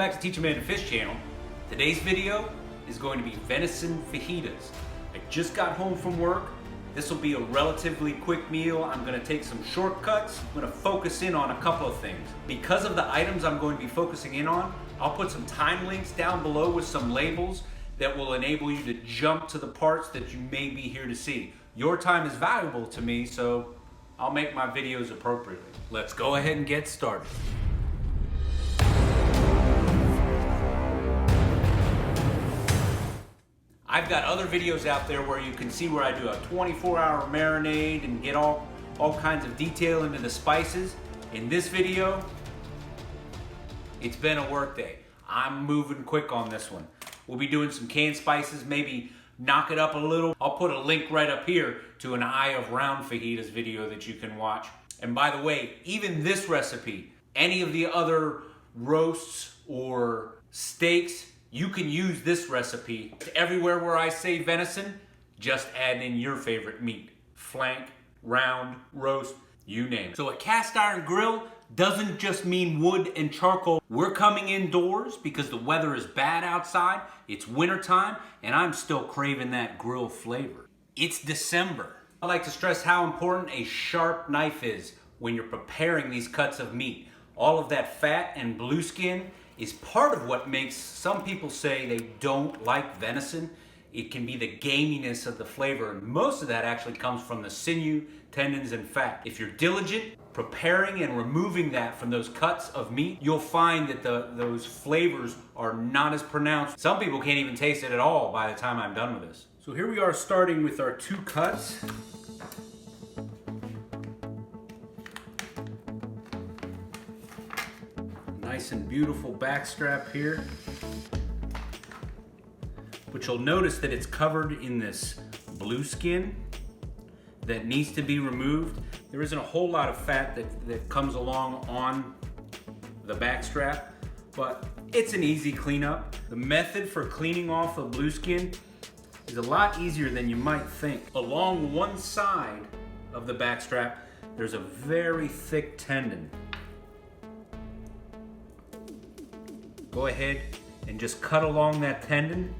back to Teach a Man to Fish channel. Today's video is going to be venison fajitas. I just got home from work. This will be a relatively quick meal. I'm going to take some shortcuts. I'm going to focus in on a couple of things. Because of the items I'm going to be focusing in on, I'll put some time links down below with some labels that will enable you to jump to the parts that you may be here to see. Your time is valuable to me, so I'll make my videos appropriately. Let's go ahead and get started. I've got other videos out there where you can see where I do a 24-hour marinade and get all kinds of detail into the spices. In this video, it's been a work day. I'm moving quick on this one. We'll be doing some canned spices, maybe knock it up a little. I'll put a link right up here to an Eye of Round Fajitas video that you can watch. And by the way, even this recipe, any of the other roasts or steaks, you can use this recipe. Everywhere where I say venison, just add in your favorite meat. Flank, round, roast, you name it. So a cast iron grill doesn't just mean wood and charcoal. We're coming indoors because the weather is bad outside. It's wintertime and I'm still craving that grill flavor. It's December. I like to stress how important a sharp knife is when you're preparing these cuts of meat. All of that fat and blue skin is part of what makes some people say they don't like venison. It can be the gaminess of the flavor, and most of that actually comes from the sinew, tendons, and fat. If you're diligent, preparing and removing that from those cuts of meat, you'll find that those flavors are not as pronounced. Some people can't even taste it at all by the time I'm done with this. So here we are starting with our two cuts. Nice and beautiful back strap here. But you'll notice that it's covered in this blue skin that needs to be removed. There isn't a whole lot of fat that comes along on the back strap, but it's an easy cleanup. The method for cleaning off the blue skin is a lot easier than you might think. Along one side of the back strap, there's a very thick tendon. Go ahead and just cut along that tendon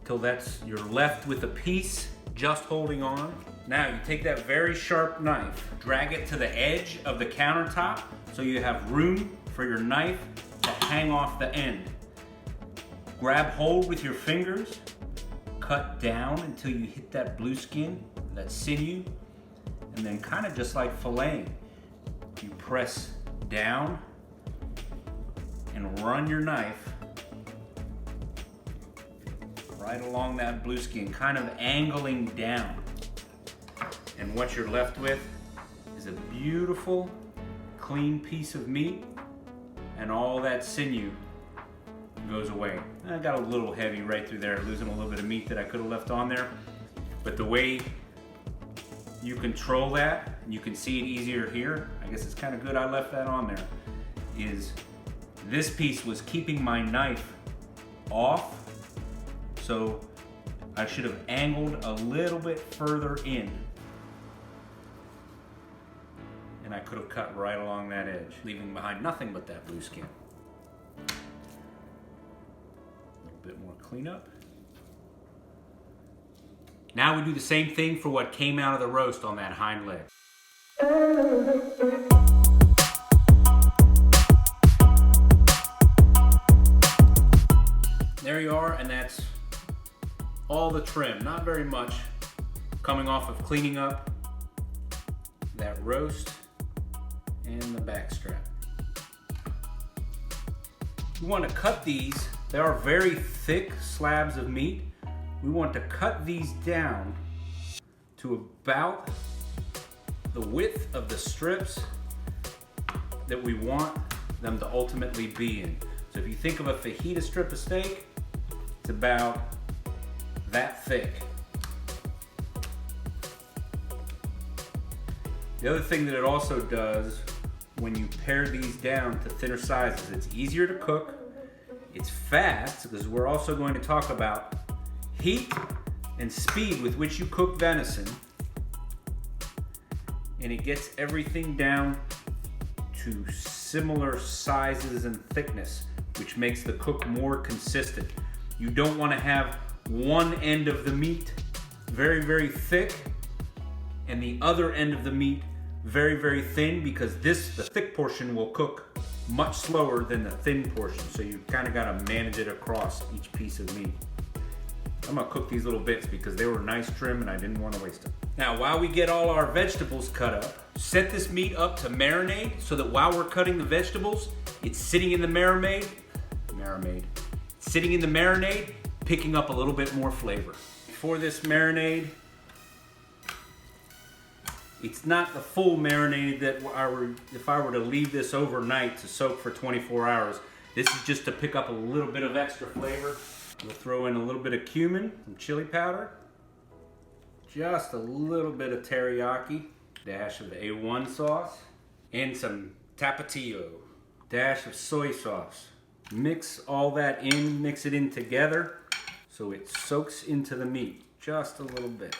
till you're left with a piece just holding on. Now you take that very sharp knife, drag it to the edge of the countertop so you have room for your knife to hang off the end. Grab hold with your fingers, cut down until you hit that blue skin, that sinew, and then kind of just like filleting, you press down and run your knife right along that blue skin, kind of angling down. And what you're left with is a beautiful, clean piece of meat, and all that sinew goes away. I got a little heavy right through there, losing a little bit of meat that I could have left on there. But the way you control that, and you can see it easier here, I guess it's kind of good I left that on there, is this piece was keeping my knife off, so I should have angled a little bit further in, and I could have cut right along that edge, leaving behind nothing but that blue skin. A little bit more cleanup. Now we do the same thing for what came out of the roast on that hind leg. There you are, and that's all the trim, not very much, coming off of cleaning up that roast and the back strap. We want to cut these. They are very thick slabs of meat. We want to cut these down to about the width of the strips that we want them to ultimately be in. So if you think of a fajita strip of steak, it's about that thick. The other thing that it also does when you pare these down to thinner sizes, it's easier to cook, it's fast, because we're also going to talk about heat and speed with which you cook venison, and it gets everything down to similar sizes and thickness which makes the cook more consistent. You don't want to have one end of the meat very, very thick and the other end of the meat very, very thin, because the thick portion will cook much slower than the thin portion. So you kind of got to manage it across each piece of meat. I'm gonna cook these little bits because they were nice trim and I didn't want to waste them. Now, while we get all our vegetables cut up, set this meat up to marinate so that while we're cutting the vegetables, it's sitting in the marinade, picking up a little bit more flavor. For this marinade, it's not the full marinade that if I were to leave this overnight to soak for 24 hours. This is just to pick up a little bit of extra flavor. We'll throw in a little bit of cumin, some chili powder, just a little bit of teriyaki, dash of the A1 sauce, and some tapatio, dash of soy sauce. Mix all that in, mix it in together so it soaks into the meat just a little bit.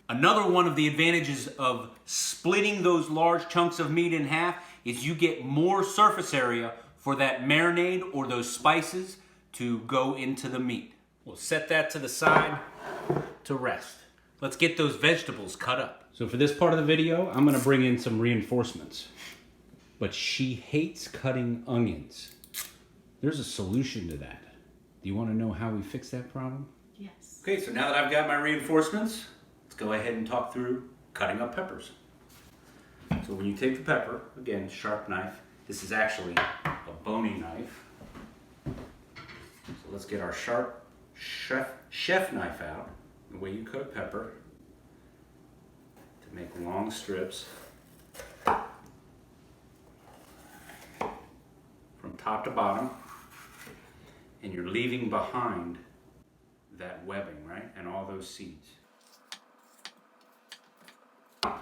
Another one of the advantages of splitting those large chunks of meat in half is you get more surface area for that marinade or those spices to go into the meat. We'll set that to the side to rest. Let's get those vegetables cut up. So for this part of the video, I'm gonna bring in some reinforcements. But she hates cutting onions. There's a solution to that. Do you wanna know how we fix that problem? Yes. Okay, so now that I've got my reinforcements, let's go ahead and talk through cutting up peppers. So when you take the pepper, again, sharp knife. This is actually a bony knife. So let's get our sharp chef knife out, the way you cut pepper, to make long strips from top to bottom, and you're leaving behind that webbing, right? And all those seeds.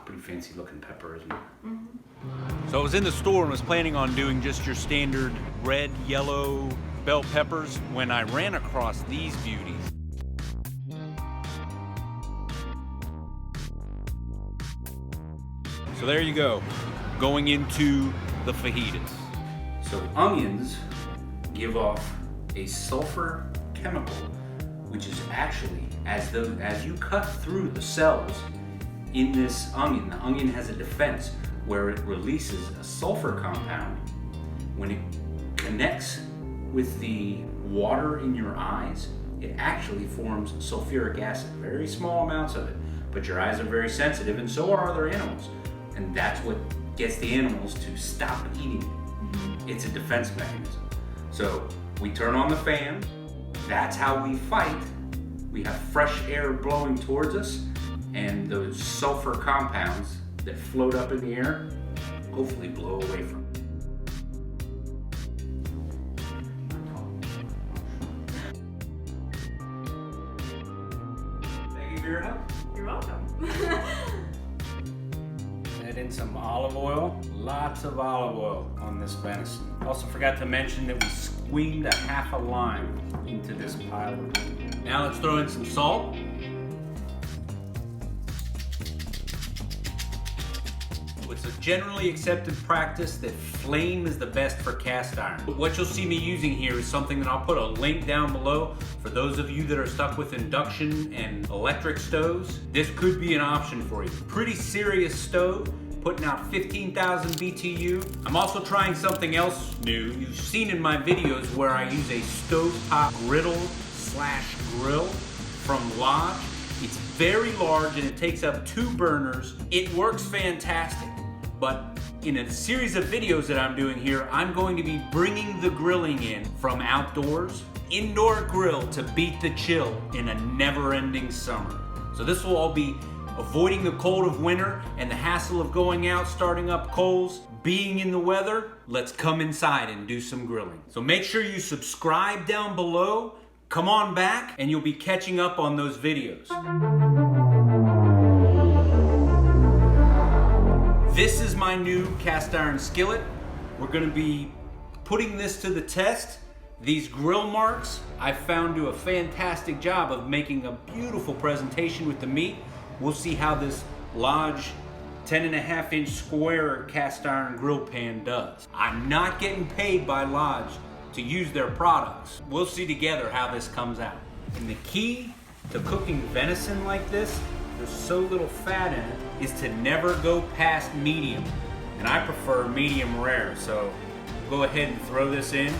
Pretty fancy looking pepper, isn't it? Mm-hmm. So I was in the store and was planning on doing just your standard red, yellow bell peppers when I ran across these beauties. So there you go, going into the fajitas. So onions give off a sulfur chemical, which is actually, as you cut through the cells in this onion, the onion has a defense where it releases a sulfur compound. When it connects with the water in your eyes, it actually forms sulfuric acid, very small amounts of it, but your eyes are very sensitive, and so are other animals. And that's what gets the animals to stop eating it. It's a defense mechanism. So we turn on the fan, that's how we fight. We have fresh air blowing towards us, and those sulfur compounds that float up in the air hopefully blow away from it. Thank you for your help. You're welcome. Add in some olive oil, lots of olive oil on this venison. Also forgot to mention that we squeezed a half a lime into this pile of meat. Now let's throw in some salt. It's a generally accepted practice that flame is the best for cast iron. What you'll see me using here is something that I'll put a link down below for those of you that are stuck with induction and electric stoves. This could be an option for you. Pretty serious stove, putting out 15,000 BTU. I'm also trying something else new. You've seen in my videos where I use a stovetop griddle/grill from Lodge. It's very large and it takes up 2 burners. It works fantastic. But in a series of videos that I'm doing here, I'm going to be bringing the grilling in from outdoors, indoor grill to beat the chill in a never-ending summer. So this will all be avoiding the cold of winter and the hassle of going out, starting up coals, being in the weather. Let's come inside and do some grilling. So make sure you subscribe down below, come on back, and you'll be catching up on those videos. This is my new cast iron skillet. We're gonna be putting this to the test. These grill marks I found do a fantastic job of making a beautiful presentation with the meat. We'll see how this Lodge 10.5-inch square cast iron grill pan does. I'm not getting paid by Lodge to use their products. We'll see together how this comes out. And the key to cooking venison like this, there's so little fat in it, is to never go past medium. And I prefer medium rare, so go ahead and throw this in.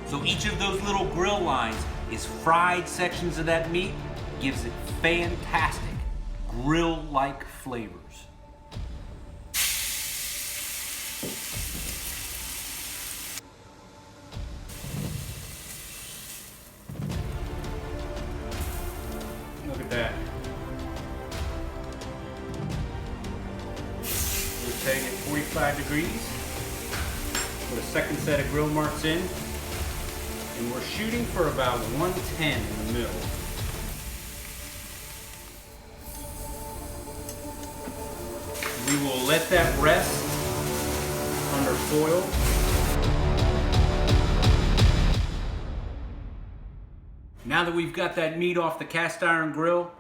So each of those little grill lines is fried sections of that meat, gives it fantastic grill-like flavors. Look at that. We're setting at 45 degrees. Put a second set of grill marks in. And we're shooting for about 110 in the middle. We will let that rest under foil. Now that we've got that meat off the cast iron grill,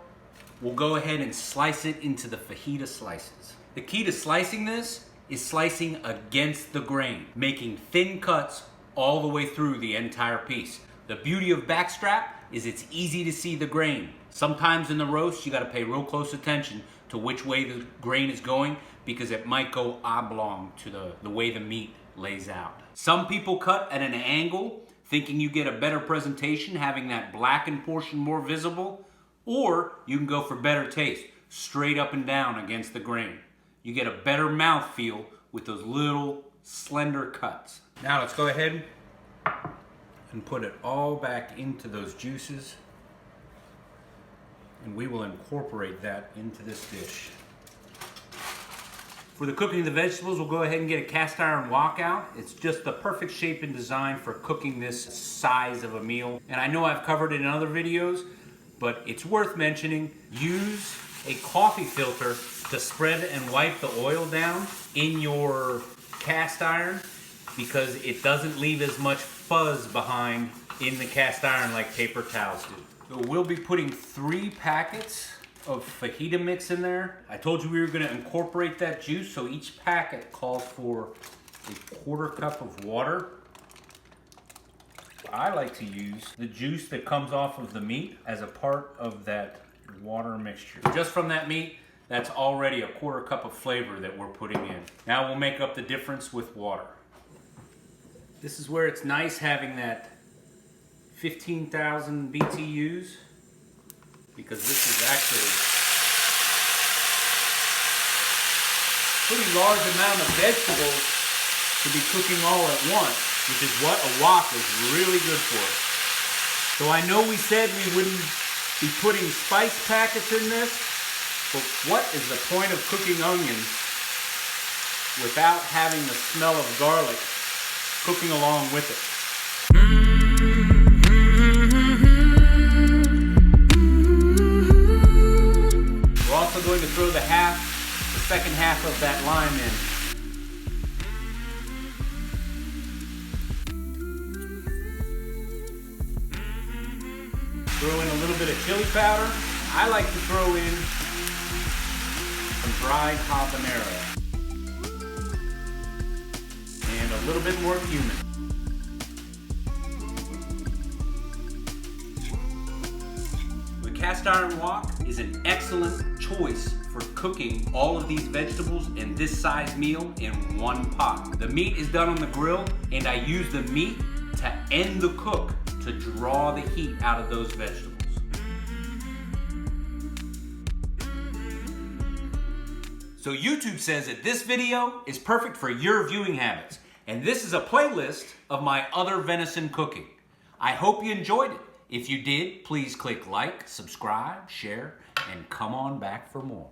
we'll go ahead and slice it into the fajita slices. The key to slicing this is slicing against the grain, making thin cuts all the way through the entire piece. The beauty of backstrap is it's easy to see the grain. Sometimes in the roast, you gotta pay real close attention to which way the grain is going because it might go oblong to the way the meat lays out. Some people cut at an angle, thinking you get a better presentation, having that blackened portion more visible, or you can go for better taste, straight up and down against the grain. You get a better mouthfeel with those little slender cuts. Now let's go ahead and put it all back into those juices, and we will incorporate that into this dish. For the cooking of the vegetables, we'll go ahead and get a cast iron wok out. It's just the perfect shape and design for cooking this size of a meal. And I know I've covered it in other videos, but it's worth mentioning. Use a coffee filter to spread and wipe the oil down in your cast iron because it doesn't leave as much fuzz behind in the cast iron like paper towels do. So we'll be putting 3 packets of fajita mix in there. I told you we were gonna incorporate that juice, so each packet calls for a 1/4 cup of water. I like to use the juice that comes off of the meat as a part of that water mixture. Just from that meat, that's already a 1/4 cup of flavor that we're putting in. Now we'll make up the difference with water. This is where it's nice having that 15,000 BTUs because this is actually a pretty large amount of vegetables to be cooking all at once, which is what a wok is really good for. So I know we said we wouldn't be putting spice packets in this, but what is the point of cooking onions without having the smell of garlic cooking along with it? We're also going to throw the second half of that lime in. Throw in a little bit of chili powder. I like to throw in some dried habanero and a little bit more cumin. The cast iron wok is an excellent choice for cooking all of these vegetables in this size meal in one pot. The meat is done on the grill, and I use the meat to end the cook to draw the heat out of those vegetables. So YouTube says that this video is perfect for your viewing habits, and this is a playlist of my other venison cooking. I hope you enjoyed it. If you did, please click like, subscribe, share, and come on back for more.